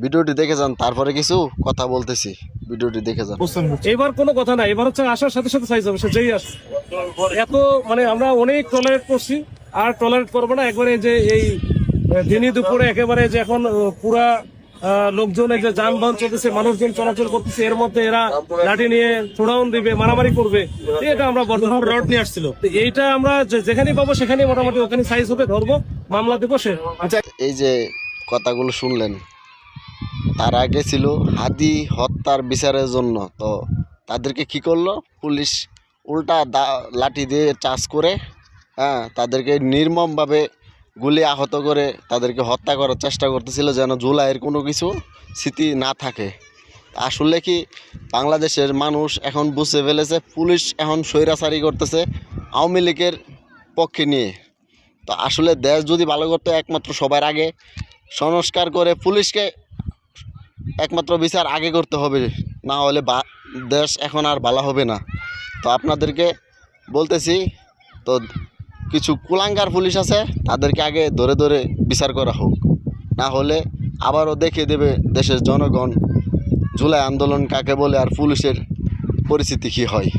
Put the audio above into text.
ভিডিওটি দেখে যান, তারপরে কিছু কথা বলতেছি। ভিডিওটি দেখে যান। এবার কোনো কথা নাই, এবার হচ্ছে আসার সাথে সাথে সাইজ হবে, সে যেই আসে। এত মানে আমরা অনেক টলারেট করছি, আর টলারেট করবো না। একবারে যে এই দিনই দুপুরে একেবারে যে এখন পুরা লোকজন এই যে যানবাহন চলতেছে, মানুষজন চলাচল করতেছে, এর মধ্যে এরা লাঠি নিয়ে থ্রোডাউন দিবে, মারামারি করবে, এটা আমরা বর্তমান রড নিয়ে আসছিল। এইটা আমরা যেখানেই পাবো সেখানেই মোটামুটি ওখানে সাইজ হবে, ধরবো, মামলা দেবো, সে। আচ্ছা, এই যে কথাগুলো শুনলেন, তার আগে ছিল হাদি হত্যার বিচারের জন্য। তো তাদেরকে কি করলো পুলিশ? উল্টা লাঠি দিয়ে চার্জ করে, হ্যাঁ, তাদেরকে নির্মমভাবে গুলি আহত করে তাদেরকে হত্যা করার চেষ্টা করতেছিল, যেন জুলাইয়ের কোনো কিছু স্মৃতি না থাকে। আসলে কি বাংলাদেশের মানুষ এখন বুঝে ফেলেছে পুলিশ এখন স্বৈরাচারী করতেছে আওয়ামী লীগের পক্ষে নিয়ে। তো আসলে দেশ যদি ভালো করতে একমাত্র সবার আগে সংস্কার করে পুলিশকে একমাত্র বিচার আগে করতে হবে, না হলে দেশ এখন আর ভালো হবে না। তো আপনাদেরকে বলতেছি, তো কিছু কুলাঙ্গার পুলিশ আছে, তাদেরকে আগে ধরে ধরে বিচার করা হোক, না হলে আবারও দেখিয়ে দেবে দেশের জনগণ জুলাই আন্দোলন কাকে বলে আর পুলিশের পরিস্থিতি কী হয়।